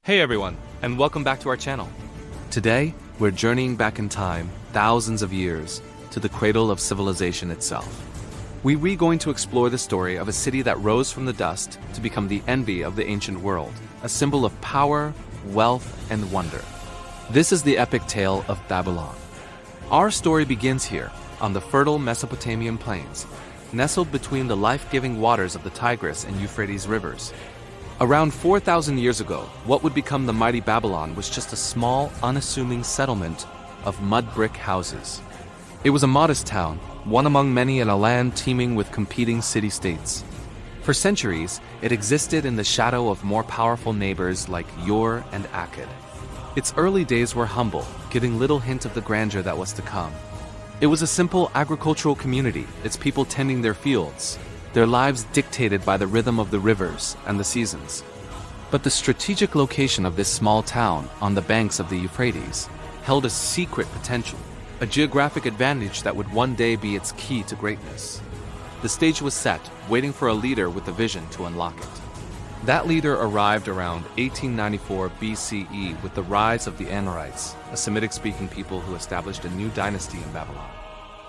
Hey everyone, and welcome back to our channel. Today, we're journeying back in time, thousands of years, to the cradle of civilization itself. We're going to explore the story of a city that rose from the dust to become the envy of the ancient world, a symbol of power, wealth, and wonder. This is the epic tale of Babylon. Our story begins here, on the fertile Mesopotamian plains, nestled between the life-giving waters of the Tigris and Euphrates rivers. Around 4,000 years ago, what would become the mighty Babylon was just a small, unassuming settlement of mud brick houses. It was a modest town, one among many in a land teeming with competing city-states. For centuries, it existed in the shadow of more powerful neighbors like Ur and Akkad. Its early days were humble, giving little hint of the grandeur that was to come. It was a simple agricultural community, its people tending their fields, their lives dictated by the rhythm of the rivers and the seasons. But the strategic location of this small town on the banks of the Euphrates held a secret potential, a geographic advantage that would one day be its key to greatness. The stage was set, waiting for a leader with a vision to unlock it. That leader arrived around 1894 BCE with the rise of the Amorites, a Semitic-speaking people who established a new dynasty in Babylon.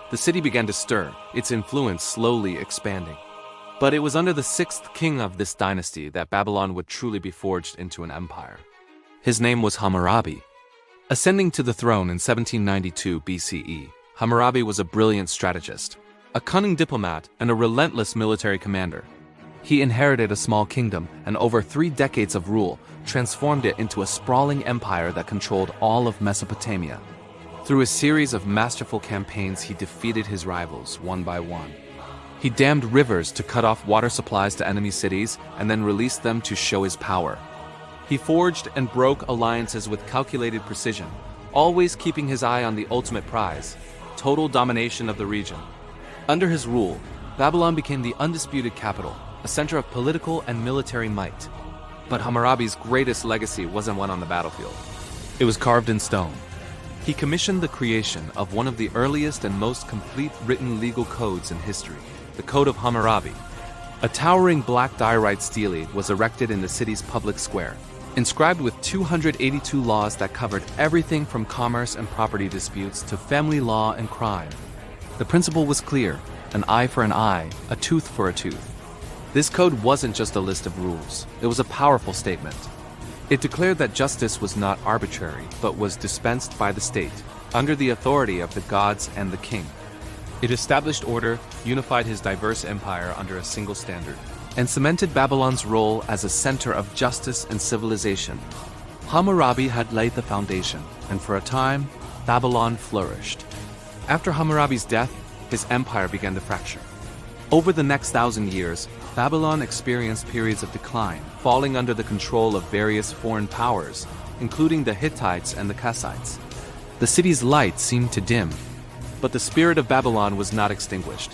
The city began to stir, its influence slowly expanding. But it was under the sixth king of this dynasty that Babylon would truly be forged into an empire. His name was Hammurabi. Ascending to the throne in 1792 BCE, Hammurabi was a brilliant strategist, a cunning diplomat, and a relentless military commander. He inherited a small kingdom, and over 3 decades of rule transformed it into a sprawling empire that controlled all of Mesopotamia. Through a series of masterful campaigns, he defeated his rivals one by one. He dammed rivers to cut off water supplies to enemy cities and then released them to show his power. He forged and broke alliances with calculated precision, always keeping his eye on the ultimate prize, total domination of the region. Under his rule, Babylon became the undisputed capital, a center of political and military might. But Hammurabi's greatest legacy wasn't one on the battlefield. It was carved in stone. He commissioned the creation of one of the earliest and most complete written legal codes in history, the Code of Hammurabi. A towering black diorite stele was erected in the city's public square, inscribed with 282 laws that covered everything from commerce and property disputes to family law and crime. The principle was clear: an eye for an eye, a tooth for a tooth. This code wasn't just a list of rules, it was a powerful statement. It declared that justice was not arbitrary, but was dispensed by the state, under the authority of the gods and the king. It established order, unified his diverse empire under a single standard, and cemented Babylon's role as a center of justice and civilization. Hammurabi had laid the foundation, and for a time, Babylon flourished. After Hammurabi's death, his empire began to fracture. Over the next 1,000 years, Babylon experienced periods of decline, falling under the control of various foreign powers, including the Hittites and the Kassites. The city's light seemed to dim, but the spirit of Babylon was not extinguished.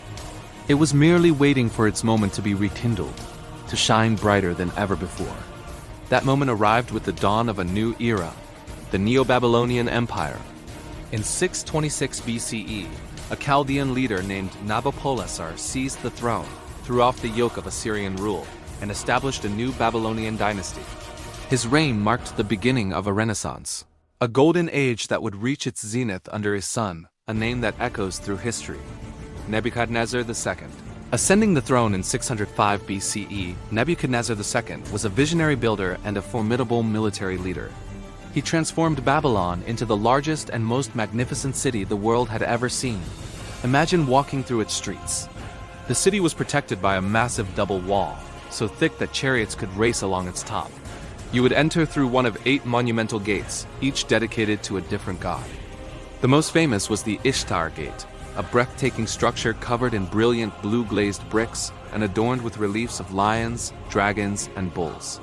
It was merely waiting for its moment to be rekindled, to shine brighter than ever before. That moment arrived with the dawn of a new era, the Neo-Babylonian Empire. In 626 BCE, a Chaldean leader named Nabopolassar seized the throne, threw off the yoke of Assyrian rule, and established a new Babylonian dynasty. His reign marked the beginning of a renaissance, a golden age that would reach its zenith under his son, a name that echoes through history: Nebuchadnezzar II. Ascending the throne in 605 BCE, Nebuchadnezzar II was a visionary builder and a formidable military leader. He transformed Babylon into the largest and most magnificent city the world had ever seen. Imagine walking through its streets. The city was protected by a massive double wall, so thick that chariots could race along its top. You would enter through one of 8 monumental gates, each dedicated to a different god. The most famous was the Ishtar Gate, a breathtaking structure covered in brilliant blue-glazed bricks and adorned with reliefs of lions, dragons, and bulls.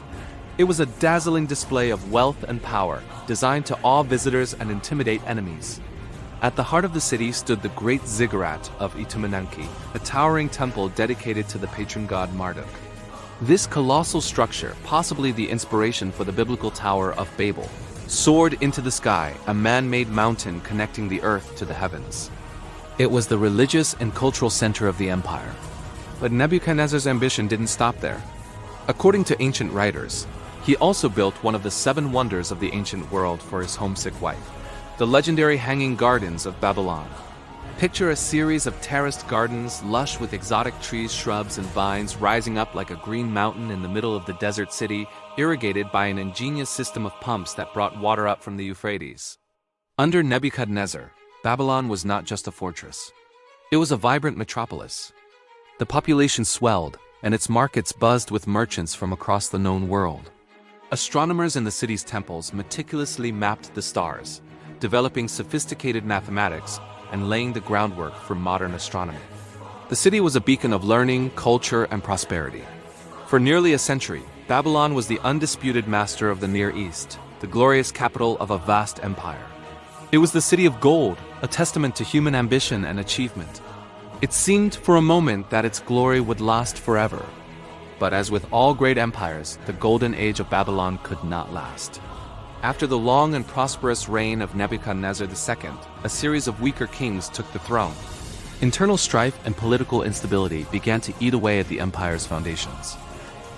It was a dazzling display of wealth and power, designed to awe visitors and intimidate enemies. At the heart of the city stood the great ziggurat of Itumenenki, a towering temple dedicated to the patron god Marduk. This colossal structure, possibly the inspiration for the biblical Tower of Babel, soared into the sky, a man-made mountain connecting the earth to the heavens. It was the religious and cultural center of the empire. But Nebuchadnezzar's ambition didn't stop there. According to ancient writers, He also built one of the 7 wonders of the ancient world for his homesick wife, the legendary Hanging Gardens of Babylon. Picture a series of terraced gardens, lush with exotic trees, shrubs, and vines rising up like a green mountain in the middle of the desert city, irrigated by an ingenious system of pumps that brought water up from the Euphrates. Under Nebuchadnezzar, Babylon was not just a fortress. It was a vibrant metropolis. The population swelled, and its markets buzzed with merchants from across the known world. Astronomers in the city's temples meticulously mapped the stars, developing sophisticated mathematics and laying the groundwork for modern astronomy. The city was a beacon of learning, culture, and prosperity. For nearly a century, Babylon was the undisputed master of the Near East, the glorious capital of a vast empire. It was the city of gold, a testament to human ambition and achievement. It seemed for a moment that its glory would last forever. But as with all great empires, the golden age of Babylon could not last. After the long and prosperous reign of Nebuchadnezzar II, a series of weaker kings took the throne. Internal strife and political instability began to eat away at the empire's foundations.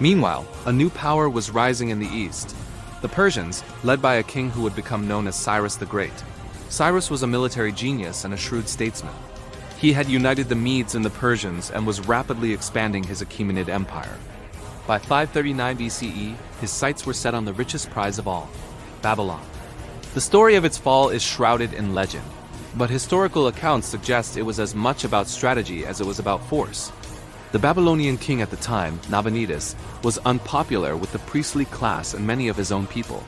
Meanwhile, a new power was rising in the east. The Persians, led by a king who would become known as Cyrus the Great. Cyrus was a military genius and a shrewd statesman. He had united the Medes and the Persians and was rapidly expanding his Achaemenid empire. By 539 BCE, his sights were set on the richest prize of all, Babylon. The story of its fall is shrouded in legend, but historical accounts suggest it was as much about strategy as it was about force. The Babylonian king at the time, Nabonidus, was unpopular with the priestly class and many of his own people.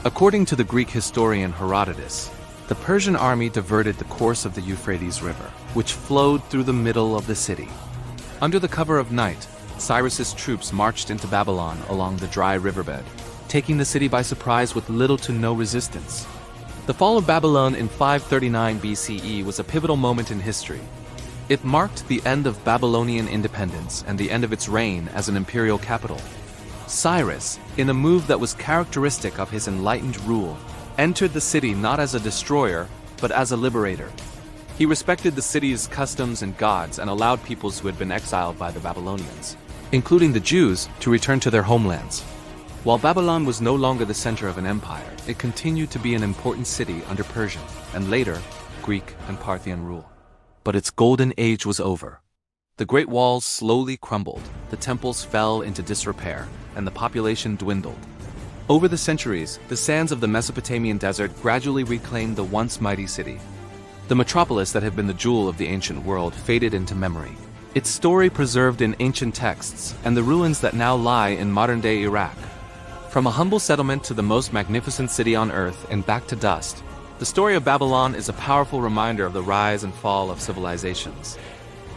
According to the Greek historian Herodotus, the Persian army diverted the course of the Euphrates River, which flowed through the middle of the city. Under the cover of night, Cyrus's troops marched into Babylon along the dry riverbed, taking the city by surprise with little to no resistance. The fall of Babylon in 539 BCE was a pivotal moment in history. It marked the end of Babylonian independence and the end of its reign as an imperial capital. Cyrus, in a move that was characteristic of his enlightened rule, entered the city not as a destroyer, but as a liberator. He respected the city's customs and gods and allowed peoples who had been exiled by the Babylonians, including the Jews, to return to their homelands. While Babylon was no longer the center of an empire, it continued to be an important city under Persian, and later, Greek and Parthian rule. But its golden age was over. The great walls slowly crumbled, the temples fell into disrepair, and the population dwindled. Over the centuries, the sands of the Mesopotamian desert gradually reclaimed the once mighty city. The metropolis that had been the jewel of the ancient world faded into memory, its story preserved in ancient texts and the ruins that now lie in modern-day Iraq. From a humble settlement to the most magnificent city on earth and back to dust, the story of Babylon is a powerful reminder of the rise and fall of civilizations.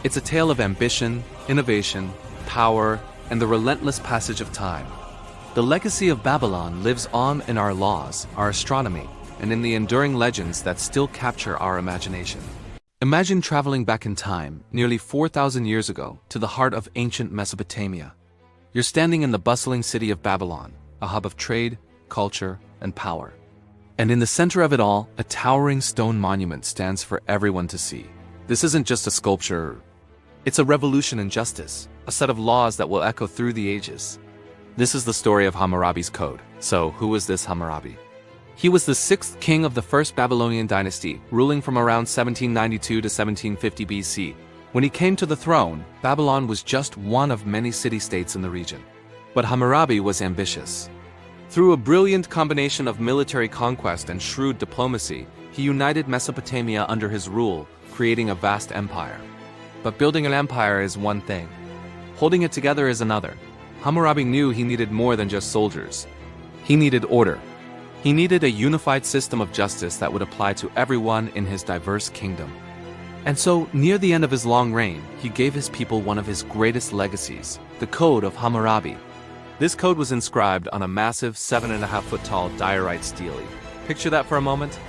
It's a tale of ambition, innovation, power, and the relentless passage of time. The legacy of Babylon lives on in our laws, our astronomy, and in the enduring legends that still capture our imagination. Imagine traveling back in time, nearly 4,000 years ago, to the heart of ancient Mesopotamia. You're standing in the bustling city of Babylon, a hub of trade, culture, and power. And in the center of it all, a towering stone monument stands for everyone to see. This isn't just a sculpture. It's a revolution in justice, a set of laws that will echo through the ages. This is the story of Hammurabi's code. So, who was this Hammurabi? He was the 6th king of the first Babylonian dynasty, ruling from around 1792 to 1750 BC. When he came to the throne, Babylon was just one of many city-states in the region. But Hammurabi was ambitious. Through a brilliant combination of military conquest and shrewd diplomacy, he united Mesopotamia under his rule, creating a vast empire. But building an empire is one thing. Holding it together is another. Hammurabi knew he needed more than just soldiers. He needed order. He needed a unified system of justice that would apply to everyone in his diverse kingdom. And so, near the end of his long reign, he gave his people one of his greatest legacies, the Code of Hammurabi. This code was inscribed on a massive 7.5-foot-tall diorite stele. Picture that for a moment.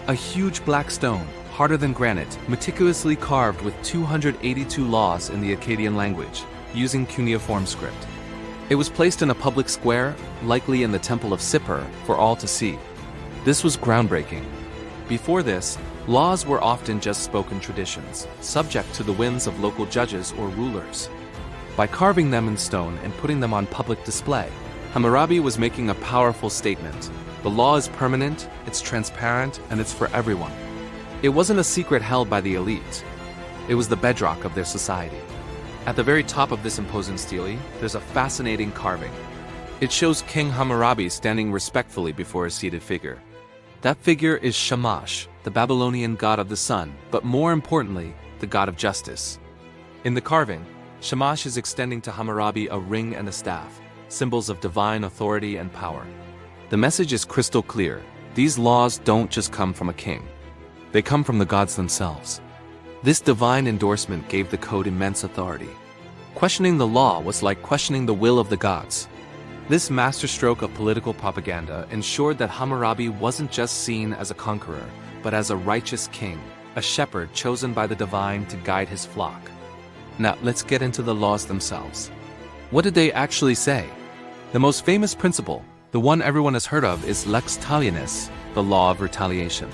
A huge black stone, harder than granite, meticulously carved with 282 laws in the Akkadian language, using cuneiform script. It was placed in a public square, likely in the Temple of Sippar, for all to see. This was groundbreaking. Before this, laws were often just spoken traditions, subject to the whims of local judges or rulers. By carving them in stone and putting them on public display, Hammurabi was making a powerful statement. The law is permanent, it's transparent, and it's for everyone. It wasn't a secret held by the elite. It was the bedrock of their society. At the very top of this imposing stele, there's a fascinating carving. It shows King Hammurabi standing respectfully before a seated figure. That figure is Shamash, the Babylonian god of the sun, but more importantly, the god of justice. In the carving, Shamash is extending to Hammurabi a ring and a staff, symbols of divine authority and power. The message is crystal clear. These laws don't just come from a king. They come from the gods themselves. This divine endorsement gave the code immense authority. Questioning the law was like questioning the will of the gods. This masterstroke of political propaganda ensured that Hammurabi wasn't just seen as a conqueror, but as a righteous king, a shepherd chosen by the divine to guide his flock. Now, let's get into the laws themselves. What did they actually say? The most famous principle, the one everyone has heard of, is lex talionis, the law of retaliation.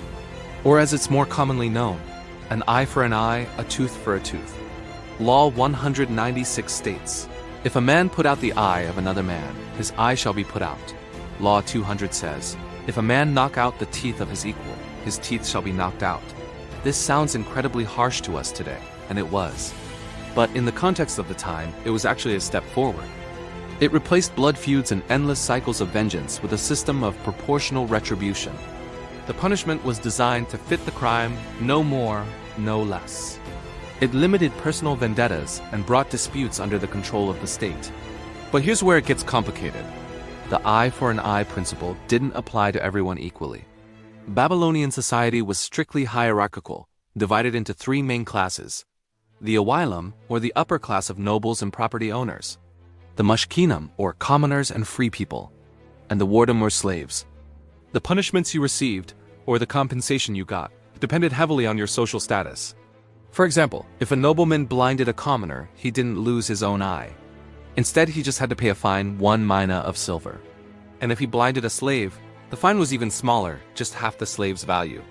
Or as it's more commonly known, an eye for an eye, a tooth for a tooth. Law 196 states, if a man put out the eye of another man, his eye shall be put out. Law 200 says, if a man knock out the teeth of his equal, his teeth shall be knocked out. This sounds incredibly harsh to us today, and it was. But in the context of the time, it was actually a step forward. It replaced blood feuds and endless cycles of vengeance with a system of proportional retribution. The punishment was designed to fit the crime, no more, no less. It limited personal vendettas and brought disputes under the control of the state. But here's where it gets complicated. The eye for an eye principle didn't apply to everyone equally. Babylonian society was strictly hierarchical, divided into three main classes: the Awilim, or the upper class of nobles and property owners; the Mushkinim, or commoners and free people; and the Wardem, or slaves. The punishments you received, or the compensation you got, depended heavily on your social status. For example, if a nobleman blinded a commoner, he didn't lose his own eye. Instead, he just had to pay a fine 1 mina of silver. And if he blinded a slave, the fine was even smaller, just half the slave's value.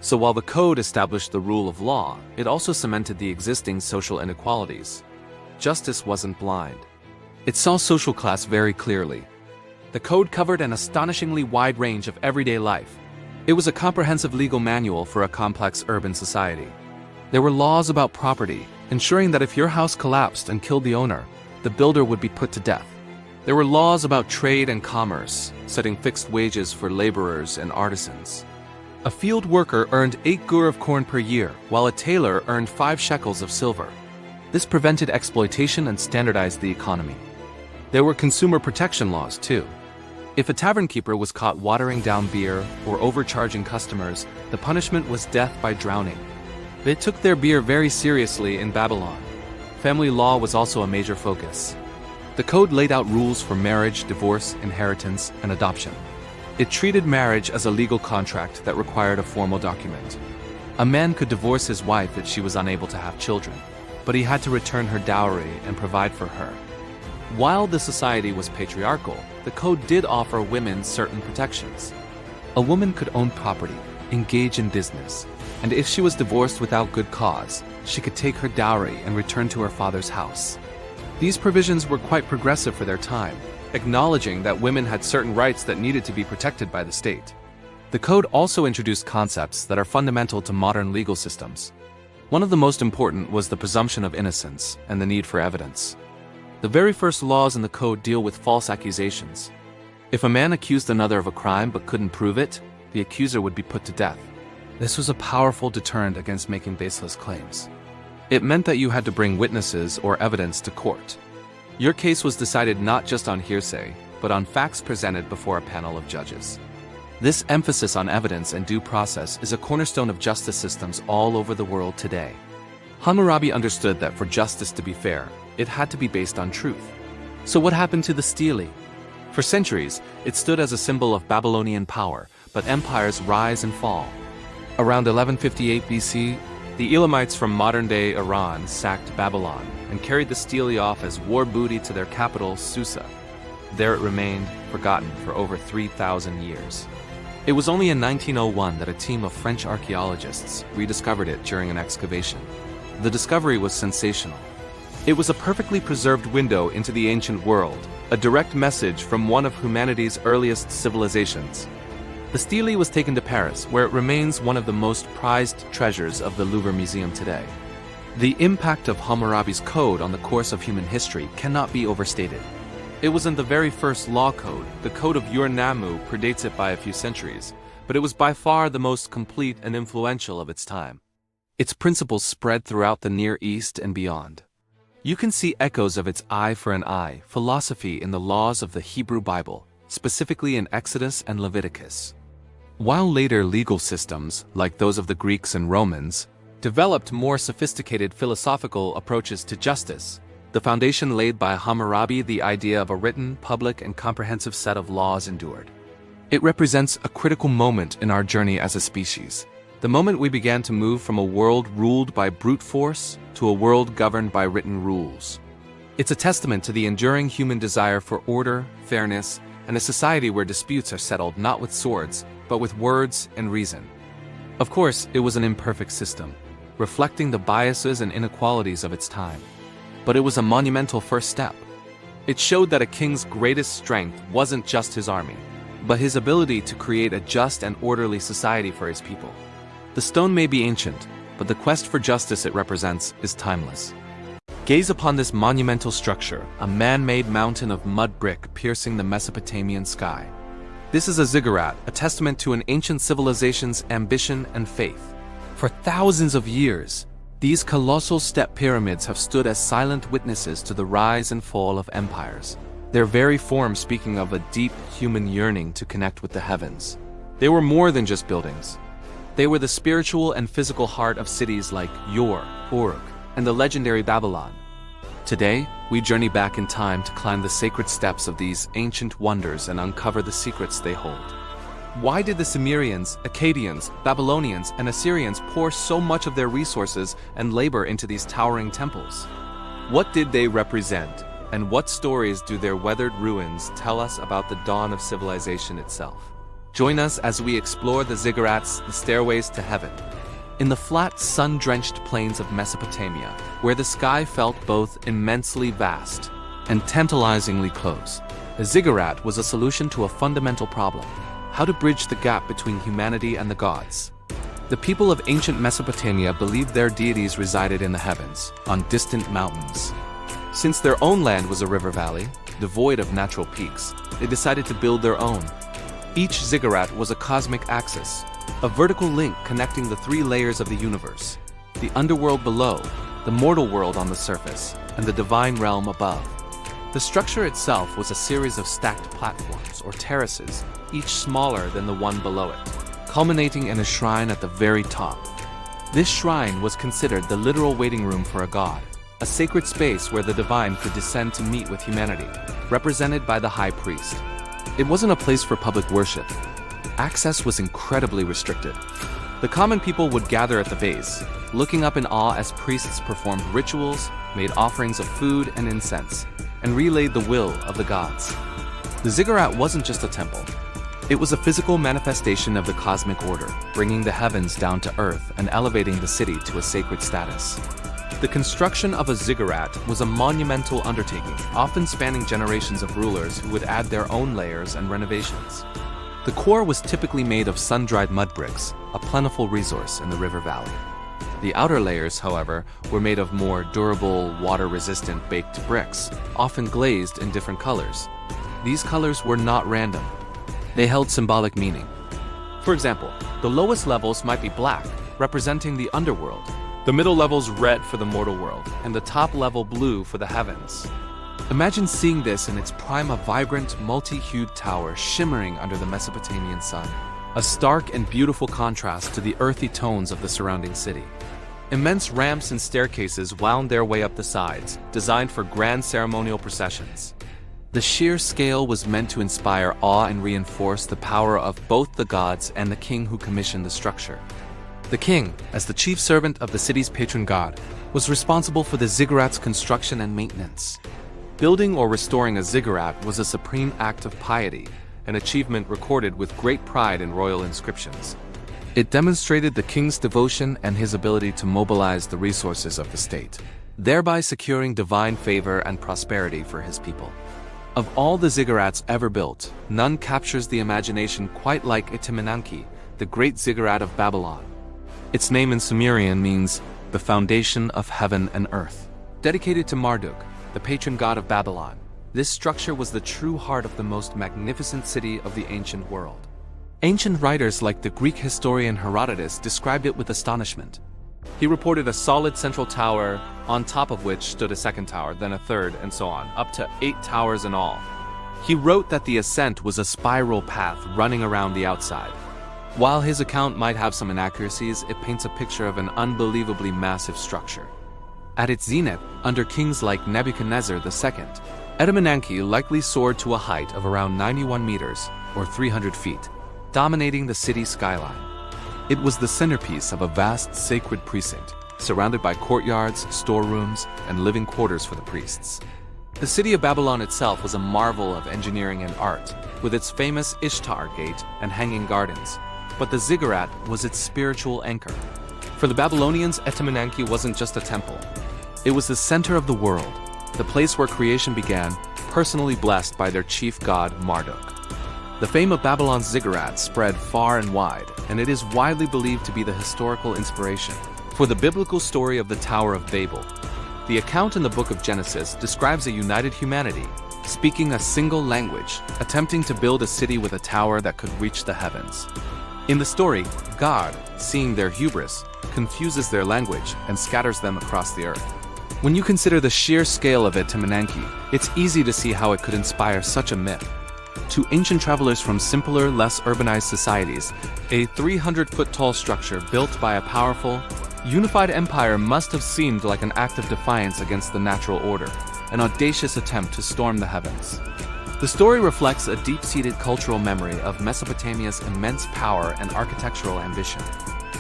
So while the code established the rule of law, it also cemented the existing social inequalities. Justice wasn't blind. It saw social class very clearly. The code covered an astonishingly wide range of everyday life. It was a comprehensive legal manual for a complex urban society. There were laws about property, ensuring that if your house collapsed and killed the owner, the builder would be put to death. There were laws about trade and commerce, setting fixed wages for laborers and artisans. A field worker earned 8 gur of corn per year, while a tailor earned 5 shekels of silver. This prevented exploitation and standardized the economy. There were consumer protection laws, too. If a tavern keeper was caught watering down beer or overcharging customers, the punishment was death by drowning. They took their beer very seriously in Babylon. Family law was also a major focus. The code laid out rules for marriage, divorce, inheritance, and adoption. It treated marriage as a legal contract that required a formal document. A man could divorce his wife if she was unable to have children, but he had to return her dowry and provide for her. While the society was patriarchal, the code did offer women certain protections. A woman could own property, engage in business, and if she was divorced without good cause, she could take her dowry and return to her father's house. These provisions were quite progressive for their time, acknowledging that women had certain rights that needed to be protected by the state. The code also introduced concepts that are fundamental to modern legal systems. One of the most important was the presumption of innocence and the need for evidence. The very first laws in the code deal with false accusations. If a man accused another of a crime but couldn't prove it, the accuser would be put to death. This was a powerful deterrent against making baseless claims. It meant that you had to bring witnesses or evidence to court. Your case was decided not just on hearsay, but on facts presented before a panel of judges. This emphasis on evidence and due process is a cornerstone of justice systems all over the world today. Hammurabi understood that for justice to be fair, it had to be based on truth. So what happened to the stele? For centuries, it stood as a symbol of Babylonian power, but empires rise and fall. Around 1158 BC, the Elamites from modern-day Iran sacked Babylon and carried the stele off as war booty to their capital, Susa. There it remained, forgotten for over 3,000 years. It was only in 1901 that a team of French archaeologists rediscovered it during an excavation. The discovery was sensational. It was a perfectly preserved window into the ancient world, a direct message from one of humanity's earliest civilizations. The stele was taken to Paris, where it remains one of the most prized treasures of the Louvre Museum today. The impact of Hammurabi's code on the course of human history cannot be overstated. It wasn't the very first law code. The Code of Ur-Nammu predates it by a few centuries, but it was by far the most complete and influential of its time. Its principles spread throughout the Near East and beyond. You can see echoes of its eye for an eye philosophy in the laws of the Hebrew Bible, specifically in Exodus and Leviticus. While later legal systems, like those of the Greeks and Romans, developed more sophisticated philosophical approaches to justice, the foundation laid by Hammurabi, the idea of a written, public, and comprehensive set of laws, endured. It represents a critical moment in our journey as a species, the moment we began to move from a world ruled by brute force to a world governed by written rules. It's a testament to the enduring human desire for order, fairness, and a society where disputes are settled not with swords, but with words and reason. Of course, it was an imperfect system, reflecting the biases and inequalities of its time. But it was a monumental first step. It showed that a king's greatest strength wasn't just his army, but his ability to create a just and orderly society for his people. The stone may be ancient, but the quest for justice it represents is timeless. Gaze upon this monumental structure, a man-made mountain of mud brick piercing the Mesopotamian sky. This is a ziggurat, a testament to an ancient civilization's ambition and faith. For thousands of years, these colossal step pyramids have stood as silent witnesses to the rise and fall of empires, their very form speaking of a deep human yearning to connect with the heavens. They were more than just buildings. They were the spiritual and physical heart of cities like Ur, Uruk, and the legendary Babylon. Today, we journey back in time to climb the sacred steps of these ancient wonders and uncover the secrets they hold. Why did the Sumerians, Akkadians, Babylonians, and Assyrians pour so much of their resources and labor into these towering temples? What did they represent, and what stories do their weathered ruins tell us about the dawn of civilization itself? Join us as we explore the ziggurats, the stairways to heaven. In the flat, sun-drenched plains of Mesopotamia, where the sky felt both immensely vast and tantalizingly close, a ziggurat was a solution to a fundamental problem: how to bridge the gap between humanity and the gods. The people of ancient Mesopotamia believed their deities resided in the heavens, on distant mountains. Since their own land was a river valley, devoid of natural peaks, they decided to build their own. Each ziggurat was a cosmic axis, a vertical link connecting the three layers of the universe: the underworld below, the mortal world on the surface, and the divine realm above. The structure itself was a series of stacked platforms, or terraces, each smaller than the one below it, culminating in a shrine at the very top. This shrine was considered the literal waiting room for a god, a sacred space where the divine could descend to meet with humanity, represented by the high priest. It wasn't a place for public worship. Access was incredibly restricted. The common people would gather at the base, looking up in awe as priests performed rituals, made offerings of food and incense, and relayed the will of the gods. The ziggurat wasn't just a temple. It was a physical manifestation of the cosmic order, bringing the heavens down to earth and elevating the city to a sacred status. The construction of a ziggurat was a monumental undertaking, often spanning generations of rulers who would add their own layers and renovations. The core was typically made of sun-dried mud bricks, a plentiful resource in the river valley. The outer layers, however, were made of more durable, water-resistant baked bricks, often glazed in different colors. These colors were not random. They held symbolic meaning. For example, the lowest levels might be black, representing the underworld, the middle levels red for the mortal world, and the top level blue for the heavens. Imagine seeing this in its prime, a vibrant, multi-hued tower shimmering under the Mesopotamian sun, a stark and beautiful contrast to the earthy tones of the surrounding city. Immense ramps and staircases wound their way up the sides, designed for grand ceremonial processions. The sheer scale was meant to inspire awe and reinforce the power of both the gods and the king who commissioned the structure. The king, as the chief servant of the city's patron god, was responsible for the ziggurat's construction and maintenance. Building or restoring a ziggurat was a supreme act of piety, an achievement recorded with great pride in royal inscriptions. It demonstrated the king's devotion and his ability to mobilize the resources of the state, thereby securing divine favor and prosperity for his people. Of all the ziggurats ever built, none captures the imagination quite like Itimenanki, the great ziggurat of Babylon. Its name in Sumerian means the foundation of heaven and earth. Dedicated to Marduk, the patron god of Babylon, this structure was the true heart of the most magnificent city of the ancient world. Ancient writers like the Greek historian Herodotus described it with astonishment. He reported a solid central tower, on top of which stood a second tower, then a third, and so on, up to 8 towers in all. He wrote that the ascent was a spiral path running around the outside. While his account might have some inaccuracies, it paints a picture of an unbelievably massive structure. At its zenith, under kings like Nebuchadnezzar II, Itimenanki likely soared to a height of around 91 meters, or 300 feet, dominating the city's skyline. It was the centerpiece of a vast sacred precinct, surrounded by courtyards, storerooms, and living quarters for the priests. The city of Babylon itself was a marvel of engineering and art, with its famous Ishtar Gate and hanging gardens, but the ziggurat was its spiritual anchor. For the Babylonians, Itimenanki wasn't just a temple. It was the center of the world, the place where creation began, personally blessed by their chief god Marduk. The fame of Babylon's ziggurat spread far and wide, and it is widely believed to be the historical inspiration for the biblical story of the Tower of Babel. The account in the book of Genesis describes a united humanity, speaking a single language, attempting to build a city with a tower that could reach the heavens. In the story, God, seeing their hubris, confuses their language and scatters them across the earth. When you consider the sheer scale of Itimenanki, it's easy to see how it could inspire such a myth. To ancient travelers from simpler, less urbanized societies, a 300-foot-tall structure built by a powerful, unified empire must have seemed like an act of defiance against the natural order, an audacious attempt to storm the heavens. The story reflects a deep-seated cultural memory of Mesopotamia's immense power and architectural ambition.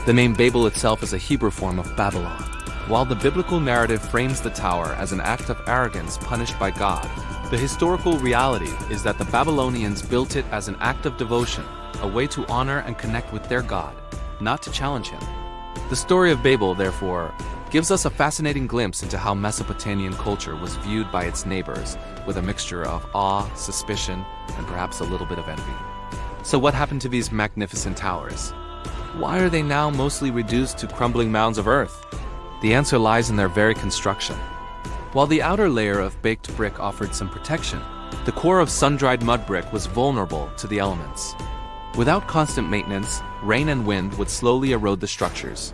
The name Babel itself is a Hebrew form of Babylon. While the biblical narrative frames the tower as an act of arrogance punished by God, the historical reality is that the Babylonians built it as an act of devotion, a way to honor and connect with their God, not to challenge him. The story of Babel, therefore, gives us a fascinating glimpse into how Mesopotamian culture was viewed by its neighbors, with a mixture of awe, suspicion, and perhaps a little bit of envy. So what happened to these magnificent towers? Why are they now mostly reduced to crumbling mounds of earth? The answer lies in their very construction. While the outer layer of baked brick offered some protection, the core of sun-dried mud brick was vulnerable to the elements. Without constant maintenance, rain and wind would slowly erode the structures.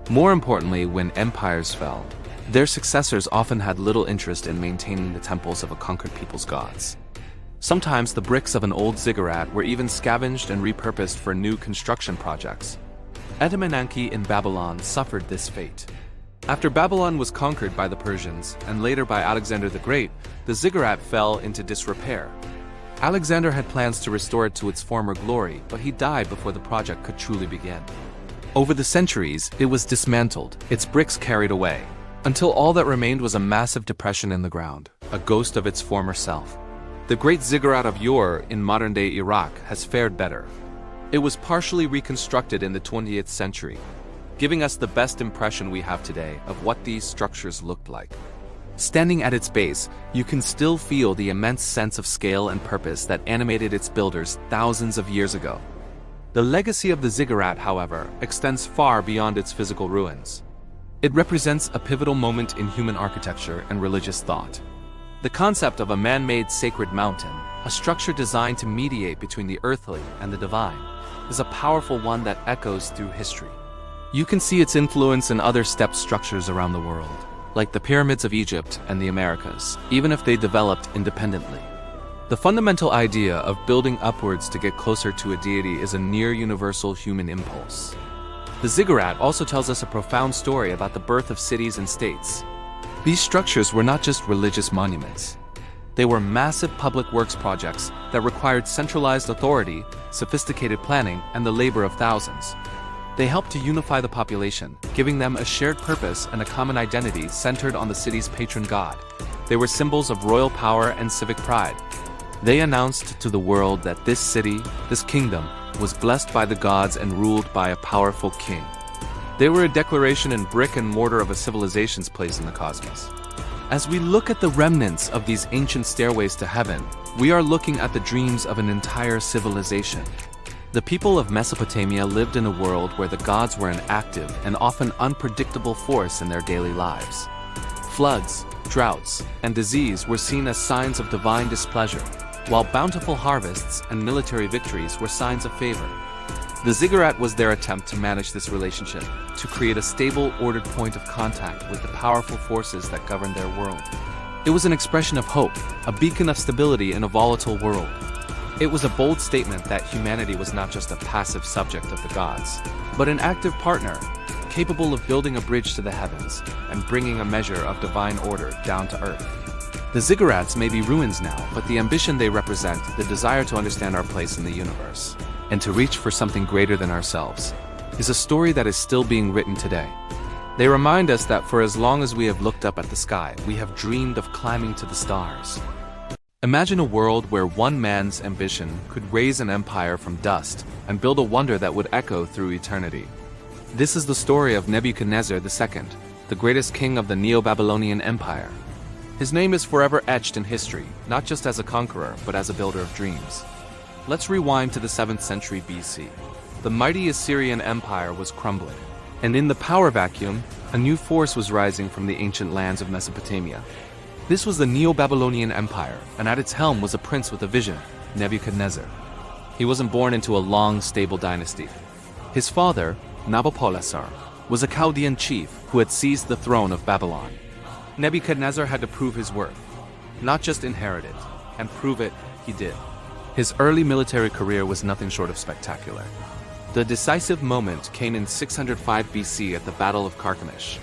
More importantly, when empires fell, their successors often had little interest in maintaining the temples of a conquered people's gods. Sometimes the bricks of an old ziggurat were even scavenged and repurposed for new construction projects. Itimenanki in Babylon suffered this fate. After Babylon was conquered by the Persians, and later by Alexander the Great, the ziggurat fell into disrepair. Alexander had plans to restore it to its former glory, but he died before the project could truly begin. Over the centuries, it was dismantled, its bricks carried away, until all that remained was a massive depression in the ground, a ghost of its former self. The great ziggurat of Ur in modern-day Iraq has fared better. It was partially reconstructed in the 20th century, giving us the best impression we have today of what these structures looked like. Standing at its base, you can still feel the immense sense of scale and purpose that animated its builders thousands of years ago. The legacy of the ziggurat, however, extends far beyond its physical ruins. It represents a pivotal moment in human architecture and religious thought. The concept of a man-made sacred mountain, a structure designed to mediate between the earthly and the divine, is a powerful one that echoes through history. You can see its influence in other stepped structures around the world, like the pyramids of Egypt and the Americas, even if they developed independently. The fundamental idea of building upwards to get closer to a deity is a near-universal human impulse. The ziggurat also tells us a profound story about the birth of cities and states. These structures were not just religious monuments. They were massive public works projects that required centralized authority, sophisticated planning, and the labor of thousands. They helped to unify the population, giving them a shared purpose and a common identity centered on the city's patron god. They were symbols of royal power and civic pride. They announced to the world that this city, this kingdom, was blessed by the gods and ruled by a powerful king. They were a declaration in brick and mortar of a civilization's place in the cosmos. As we look at the remnants of these ancient stairways to heaven, we are looking at the dreams of an entire civilization. The people of Mesopotamia lived in a world where the gods were an active and often unpredictable force in their daily lives. Floods, droughts, and disease were seen as signs of divine displeasure, while bountiful harvests and military victories were signs of favor. The ziggurat was their attempt to manage this relationship, to create a stable, ordered point of contact with the powerful forces that governed their world. It was an expression of hope, a beacon of stability in a volatile world. It was a bold statement that humanity was not just a passive subject of the gods, but an active partner, capable of building a bridge to the heavens and bringing a measure of divine order down to earth. The ziggurats may be ruins now, but the ambition they represent, the desire to understand our place in the universe, and to reach for something greater than ourselves, is a story that is still being written today. They remind us that for as long as we have looked up at the sky, we have dreamed of climbing to the stars. Imagine a world where one man's ambition could raise an empire from dust and build a wonder that would echo through eternity. This is the story of Nebuchadnezzar II, the greatest king of the Neo-Babylonian Empire. His name is forever etched in history, not just as a conqueror, but as a builder of dreams. Let's rewind to the 7th century BC. The mighty Assyrian Empire was crumbling, and in the power vacuum, a new force was rising from the ancient lands of Mesopotamia. This was the Neo-Babylonian Empire, and at its helm was a prince with a vision, Nebuchadnezzar. He wasn't born into a long, stable dynasty. His father, Nabopolassar, was a Chaldean chief who had seized the throne of Babylon. Nebuchadnezzar had to prove his worth, not just inherit it, and prove it he did. His early military career was nothing short of spectacular. The decisive moment came in 605 BC at the Battle of Carchemish.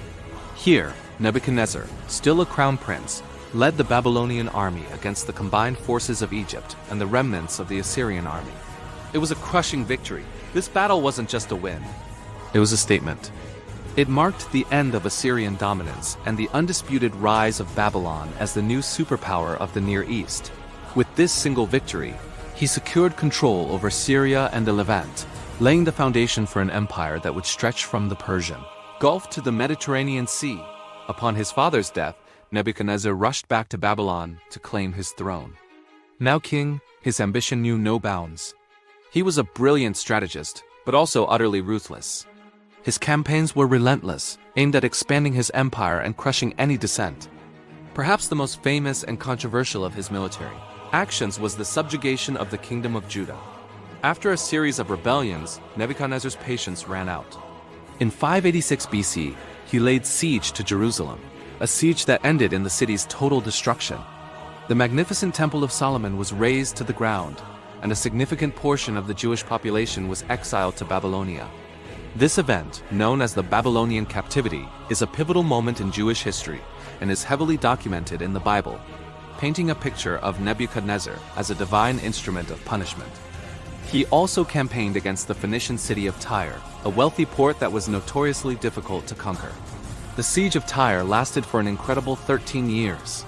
Here, Nebuchadnezzar, still a crown prince, led the Babylonian army against the combined forces of Egypt and the remnants of the Assyrian army. It was a crushing victory. This battle wasn't just a win. It was a statement. It marked the end of Assyrian dominance and the undisputed rise of Babylon as the new superpower of the Near East. With this single victory, he secured control over Syria and the Levant, laying the foundation for an empire that would stretch from the Persian Gulf to the Mediterranean Sea. Upon his father's death, Nebuchadnezzar rushed back to Babylon to claim his throne. Now king, his ambition knew no bounds. He was a brilliant strategist, but also utterly ruthless. His campaigns were relentless, aimed at expanding his empire and crushing any dissent. Perhaps the most famous and controversial of his military actions was the subjugation of the kingdom of Judah. After a series of rebellions, Nebuchadnezzar's patience ran out. In 586 BC, he laid siege to Jerusalem, a siege that ended in the city's total destruction. The magnificent Temple of Solomon was razed to the ground, and a significant portion of the Jewish population was exiled to Babylonia. This event, known as the Babylonian Captivity, is a pivotal moment in Jewish history and is heavily documented in the Bible, painting a picture of Nebuchadnezzar as a divine instrument of punishment. He also campaigned against the Phoenician city of Tyre, a wealthy port that was notoriously difficult to conquer. The siege of Tyre lasted for an incredible 13 years.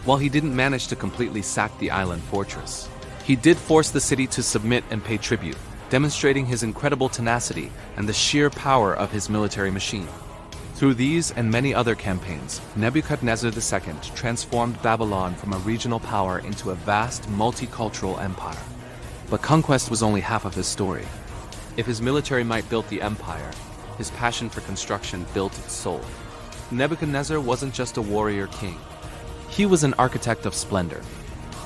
While he didn't manage to completely sack the island fortress, he did force the city to submit and pay tribute, demonstrating his incredible tenacity and the sheer power of his military machine. Through these and many other campaigns, Nebuchadnezzar II transformed Babylon from a regional power into a vast multicultural empire. But conquest was only half of his story. If his military might built the empire, his passion for construction built its soul. Nebuchadnezzar wasn't just a warrior king. He was an architect of splendor.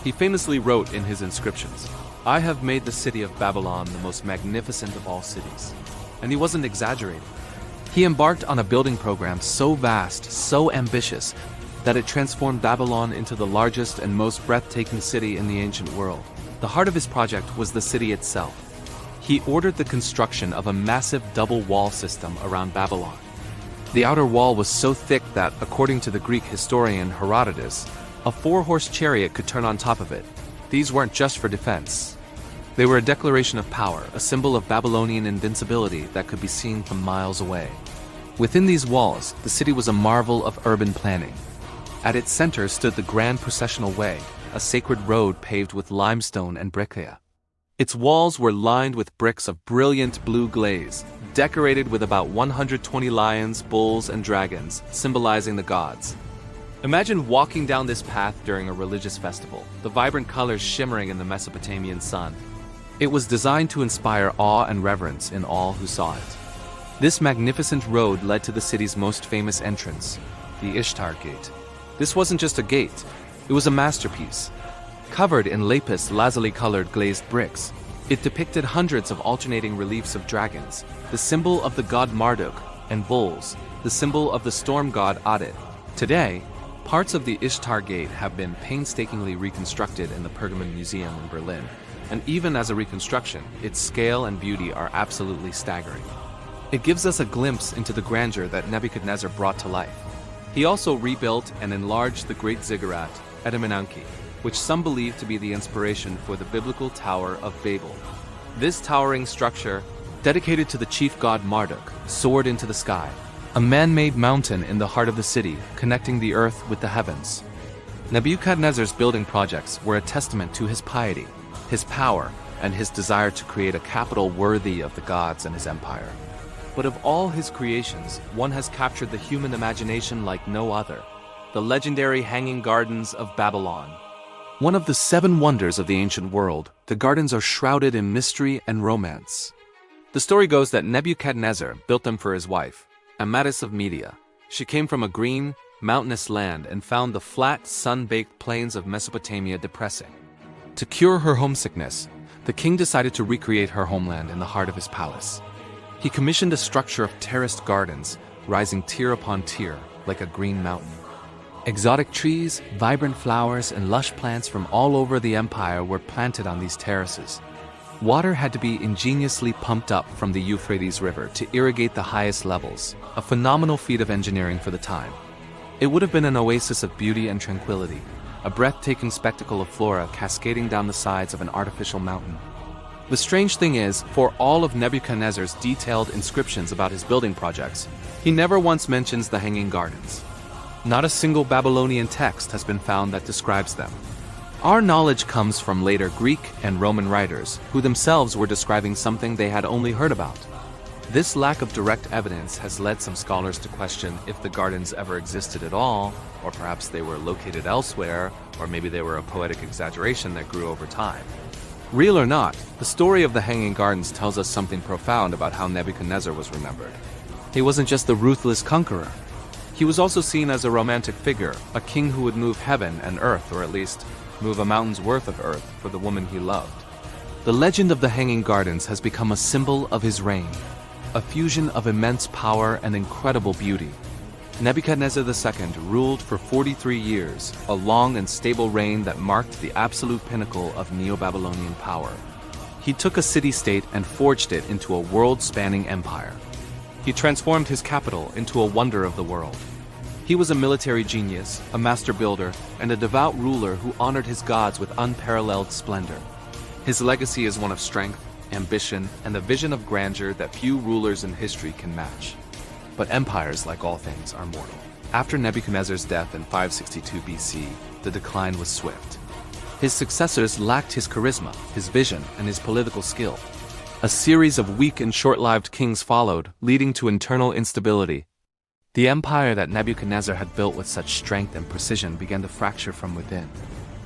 He famously wrote in his inscriptions, "I have made the city of Babylon the most magnificent of all cities." And he wasn't exaggerating. He embarked on a building program so vast, so ambitious, that it transformed Babylon into the largest and most breathtaking city in the ancient world. The heart of his project was the city itself. He ordered the construction of a massive double wall system around Babylon. The outer wall was so thick that, according to the Greek historian Herodotus, a 4-horse chariot could turn on top of it. These weren't just for defense. They were a declaration of power, a symbol of Babylonian invincibility that could be seen from miles away. Within these walls, the city was a marvel of urban planning. At its center stood the Grand Processional Way, a sacred road paved with limestone and breccia. Its walls were lined with bricks of brilliant blue glaze, decorated with about 120 lions, bulls, and dragons, symbolizing the gods. Imagine walking down this path during a religious festival, the vibrant colors shimmering in the Mesopotamian sun. It was designed to inspire awe and reverence in all who saw it. This magnificent road led to the city's most famous entrance, the Ishtar Gate. This wasn't just a gate, it was a masterpiece. Covered in lapis lazuli-colored glazed bricks, it depicted hundreds of alternating reliefs of dragons, the symbol of the god Marduk, and bulls, the symbol of the storm god Adit. Today, parts of the Ishtar Gate have been painstakingly reconstructed in the Pergamon Museum in Berlin, and even as a reconstruction, its scale and beauty are absolutely staggering. It gives us a glimpse into the grandeur that Nebuchadnezzar brought to life. He also rebuilt and enlarged the great ziggurat at Eminenki, which some believe to be the inspiration for the biblical Tower of Babel. This towering structure, dedicated to the chief god Marduk, soared into the sky, a man-made mountain in the heart of the city, connecting the earth with the heavens. Nebuchadnezzar's building projects were a testament to his piety, his power, and his desire to create a capital worthy of the gods and his empire. But of all his creations, one has captured the human imagination like no other: the legendary Hanging Gardens of Babylon. One of the 7 wonders of the ancient world, the gardens are shrouded in mystery and romance. The story goes that Nebuchadnezzar built them for his wife, Amadis of Media. She came from a green, mountainous land and found the flat, sun-baked plains of Mesopotamia depressing. To cure her homesickness, the king decided to recreate her homeland in the heart of his palace. He commissioned a structure of terraced gardens, rising tier upon tier, like a green mountain. Exotic trees, vibrant flowers, and lush plants from all over the empire were planted on these terraces. Water had to be ingeniously pumped up from the Euphrates River to irrigate the highest levels, a phenomenal feat of engineering for the time. It would have been an oasis of beauty and tranquility, a breathtaking spectacle of flora cascading down the sides of an artificial mountain. The strange thing is, for all of Nebuchadnezzar's detailed inscriptions about his building projects, he never once mentions the Hanging Gardens. Not a single Babylonian text has been found that describes them. Our knowledge comes from later Greek and Roman writers, who themselves were describing something they had only heard about. This lack of direct evidence has led some scholars to question if the gardens ever existed at all, or perhaps they were located elsewhere, or maybe they were a poetic exaggeration that grew over time. Real or not, the story of the Hanging Gardens tells us something profound about how Nebuchadnezzar was remembered. He wasn't just the ruthless conqueror. He was also seen as a romantic figure, a king who would move heaven and earth, or at least move a mountain's worth of earth for the woman he loved. The legend of the Hanging Gardens has become a symbol of his reign, a fusion of immense power and incredible beauty. Nebuchadnezzar II ruled for 43 years, a long and stable reign that marked the absolute pinnacle of Neo-Babylonian power. He took a city-state and forged it into a world-spanning empire. He transformed his capital into a wonder of the world. He was a military genius, a master builder, and a devout ruler who honored his gods with unparalleled splendor. His legacy is one of strength, ambition, and a vision of grandeur that few rulers in history can match. But empires, like all things, are mortal. After Nebuchadnezzar's death in 562 BC, the decline was swift. His successors lacked his charisma, his vision, and his political skill. A series of weak and short-lived kings followed, leading to internal instability. The empire that Nebuchadnezzar had built with such strength and precision began to fracture from within.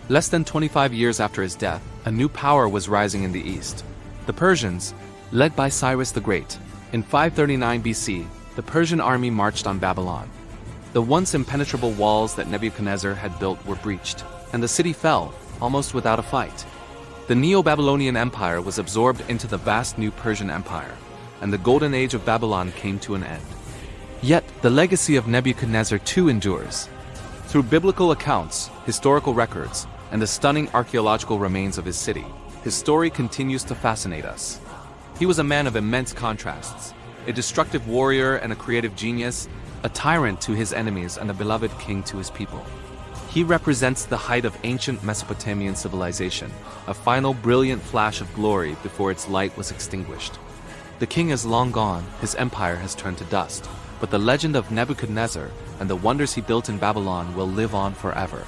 Less than 25 years after his death, a new power was rising in the east. The Persians, led by Cyrus the Great. In 539 BC, the Persian army marched on Babylon. The once impenetrable walls that Nebuchadnezzar had built were breached, and the city fell, almost without a fight. The Neo-Babylonian Empire was absorbed into the vast new Persian Empire, and the golden age of Babylon came to an end. Yet, the legacy of Nebuchadnezzar II endures. Through biblical accounts, historical records, and the stunning archaeological remains of his city, his story continues to fascinate us. He was a man of immense contrasts, a destructive warrior and a creative genius, a tyrant to his enemies and a beloved king to his people. He represents the height of ancient Mesopotamian civilization, a final brilliant flash of glory before its light was extinguished. The king is long gone, his empire has turned to dust, but the legend of Nebuchadnezzar and the wonders he built in Babylon will live on forever.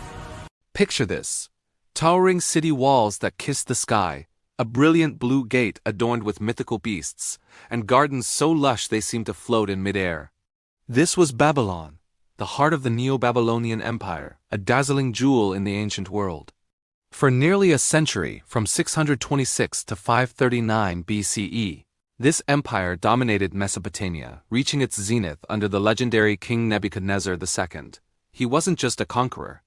Picture this: towering city walls that kiss the sky, a brilliant blue gate adorned with mythical beasts, and gardens so lush they seem to float in midair. This was Babylon, the heart of the Neo-Babylonian Empire, a dazzling jewel in the ancient world. For nearly a century, from 626 to 539 BCE, this empire dominated Mesopotamia, reaching its zenith under the legendary King Nebuchadnezzar II. He wasn't just a conqueror.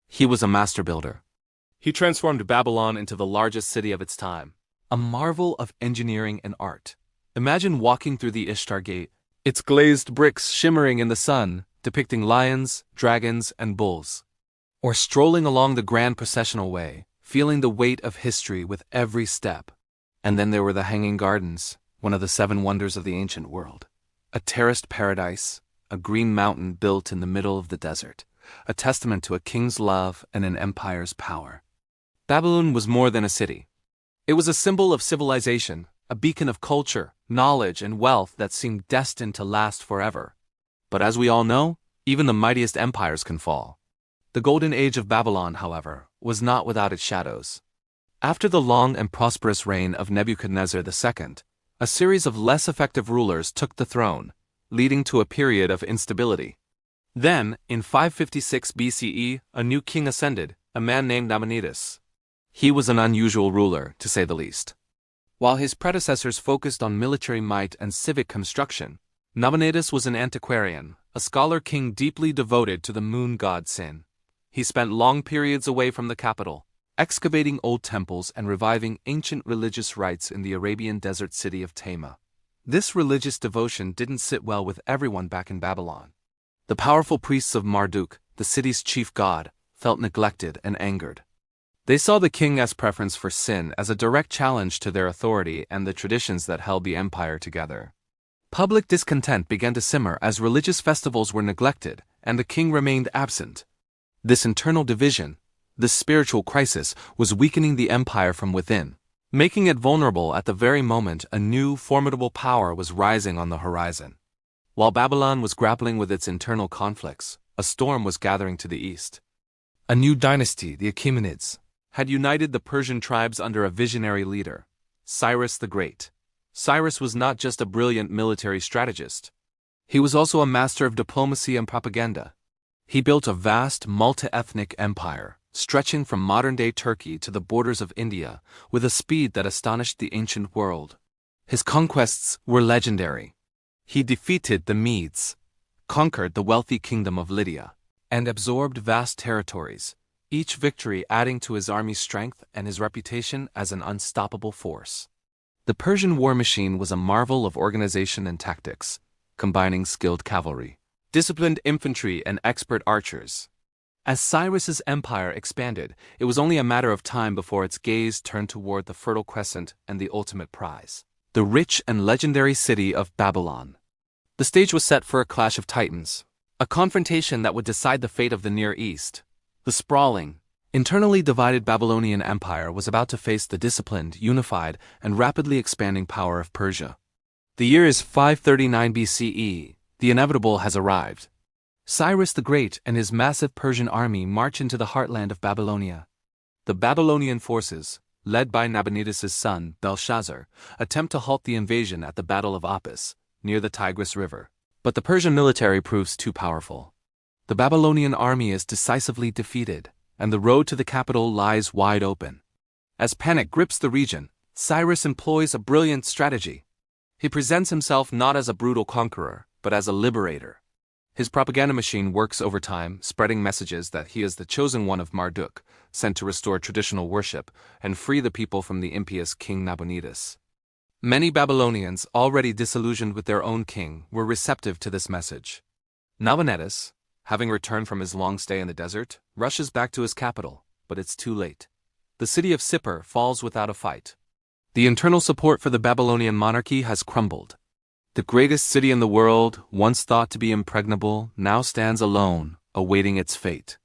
He was a master builder. He transformed Babylon into the largest city of its time, a marvel of engineering and art. Imagine walking through the Ishtar Gate, its glazed bricks shimmering in the sun, depicting lions, dragons, and bulls. Or strolling along the grand processional way, feeling the weight of history with every step. And then there were the Hanging Gardens, one of the 7 wonders of the ancient world. A terraced paradise, a green mountain built in the middle of the desert, a testament to a king's love and an empire's power. Babylon was more than a city. It was a symbol of civilization, a beacon of culture, knowledge, and wealth that seemed destined to last forever. But as we all know, even the mightiest empires can fall. The golden age of Babylon, however, was not without its shadows. After the long and prosperous reign of Nebuchadnezzar II, a series of less effective rulers took the throne, leading to a period of instability. Then, in 556 BCE, a new king ascended, a man named Nabonidus. He was an unusual ruler, to say the least. While his predecessors focused on military might and civic construction, Nabonidus was an antiquarian, a scholar king deeply devoted to the moon god Sin. He spent long periods away from the capital, excavating old temples and reviving ancient religious rites in the Arabian desert city of Tama. This religious devotion didn't sit well with everyone back in Babylon. The powerful priests of Marduk, the city's chief god, felt neglected and angered. They saw the king's preference for Sin as a direct challenge to their authority and the traditions that held the empire together. Public discontent began to simmer as religious festivals were neglected and the king remained absent. This internal division, this spiritual crisis, was weakening the empire from within, making it vulnerable at the very moment a new, formidable power was rising on the horizon. While Babylon was grappling with its internal conflicts, a storm was gathering to the east. A new dynasty, the Achaemenids, had united the Persian tribes under a visionary leader, Cyrus the Great. Cyrus was not just a brilliant military strategist. He was also a master of diplomacy and propaganda. He built a vast, multi-ethnic empire, stretching from modern-day Turkey to the borders of India, with a speed that astonished the ancient world. His conquests were legendary. He defeated the Medes, conquered the wealthy kingdom of Lydia, and absorbed vast territories, each victory adding to his army's strength and his reputation as an unstoppable force. The Persian war machine was a marvel of organization and tactics, combining skilled cavalry, disciplined infantry, and expert archers. As Cyrus's empire expanded, it was only a matter of time before its gaze turned toward the Fertile Crescent and the ultimate prize, the rich and legendary city of Babylon. The stage was set for a clash of titans, a confrontation that would decide the fate of the Near East. The sprawling, internally divided Babylonian Empire was about to face the disciplined, unified, and rapidly expanding power of Persia. The year is 539 BCE. The inevitable has arrived. Cyrus the Great and his massive Persian army march into the heartland of Babylonia. The Babylonian forces, led by Nabonidus' son, Belshazzar, attempt to halt the invasion at the Battle of Apis, near the Tigris River. But the Persian military proves too powerful. The Babylonian army is decisively defeated, and the road to the capital lies wide open. As panic grips the region, Cyrus employs a brilliant strategy. He presents himself not as a brutal conqueror, but as a liberator. His propaganda machine works overtime, spreading messages that he is the chosen one of Marduk, sent to restore traditional worship and free the people from the impious King Nabonidus. Many Babylonians, already disillusioned with their own king, were receptive to this message. Nabonidus, having returned from his long stay in the desert, rushes back to his capital, but it's too late. The city of Sippar falls without a fight. The internal support for the Babylonian monarchy has crumbled. The greatest city in the world, once thought to be impregnable, now stands alone, awaiting its fate.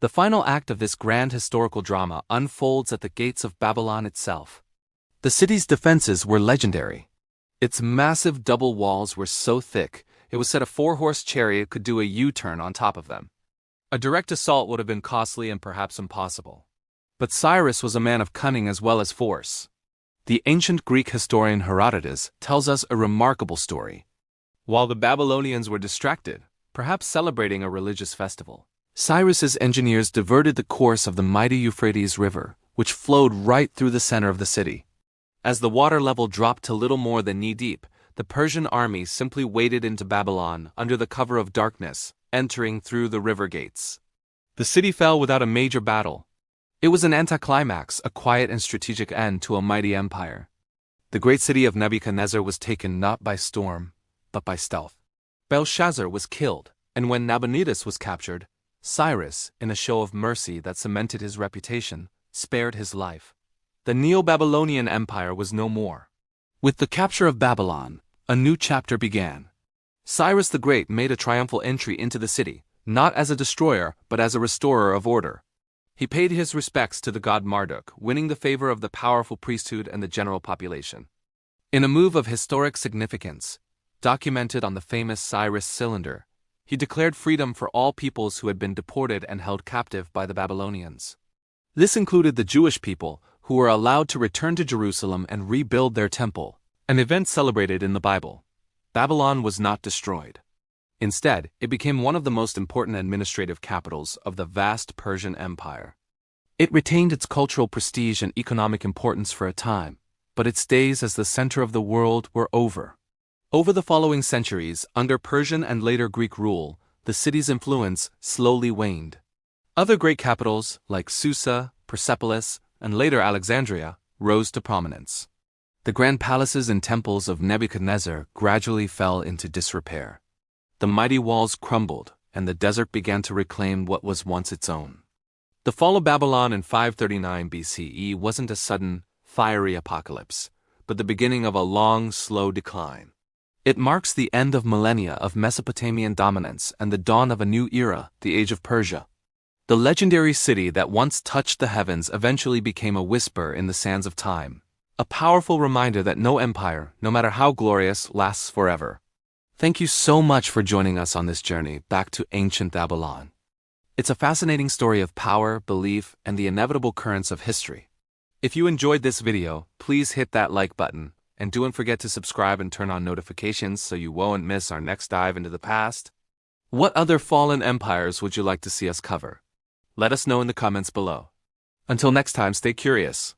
The final act of this grand historical drama unfolds at the gates of Babylon itself. The city's defenses were legendary. Its massive double walls were so thick, it was said a 4-horse chariot could do a U-turn on top of them. A direct assault would have been costly and perhaps impossible. But Cyrus was a man of cunning as well as force. The ancient Greek historian Herodotus tells us a remarkable story. While the Babylonians were distracted, perhaps celebrating a religious festival. Cyrus's engineers diverted the course of the mighty Euphrates River, which flowed right through the center of the city. As the water level dropped to little more than knee-deep, the Persian army simply waded into Babylon under the cover of darkness, entering through the river gates. The city fell without a major battle. It was an anticlimax, a quiet and strategic end to a mighty empire. The great city of Nebuchadnezzar was taken not by storm, but by stealth. Belshazzar was killed, and when Nabonidus was captured, Cyrus, in a show of mercy that cemented his reputation, spared his life. The Neo-Babylonian Empire was no more. With the capture of Babylon, a new chapter began. Cyrus the Great made a triumphal entry into the city, not as a destroyer, but as a restorer of order. He paid his respects to the god Marduk, winning the favor of the powerful priesthood and the general population. In a move of historic significance, documented on the famous Cyrus Cylinder, he declared freedom for all peoples who had been deported and held captive by the Babylonians. This included the Jewish people, who were allowed to return to Jerusalem and rebuild their temple, an event celebrated in the Bible. Babylon was not destroyed. Instead, it became one of the most important administrative capitals of the vast Persian Empire. It retained its cultural prestige and economic importance for a time, but its days as the center of the world were over. Over the following centuries, under Persian and later Greek rule, the city's influence slowly waned. Other great capitals, like Susa, Persepolis, and later Alexandria, rose to prominence. The grand palaces and temples of Nebuchadnezzar gradually fell into disrepair. The mighty walls crumbled, and the desert began to reclaim what was once its own. The fall of Babylon in 539 BCE wasn't a sudden, fiery apocalypse, but the beginning of a long, slow decline. It marks the end of millennia of Mesopotamian dominance and the dawn of a new era, the Age of Persia. The legendary city that once touched the heavens eventually became a whisper in the sands of time, a powerful reminder that no empire, no matter how glorious, lasts forever. Thank you so much for joining us on this journey back to ancient Babylon. It's a fascinating story of power, belief, and the inevitable currents of history. If you enjoyed this video, please hit that like button, and don't forget to subscribe and turn on notifications so you won't miss our next dive into the past. What other fallen empires would you like to see us cover? Let us know in the comments below. Until next time, stay curious.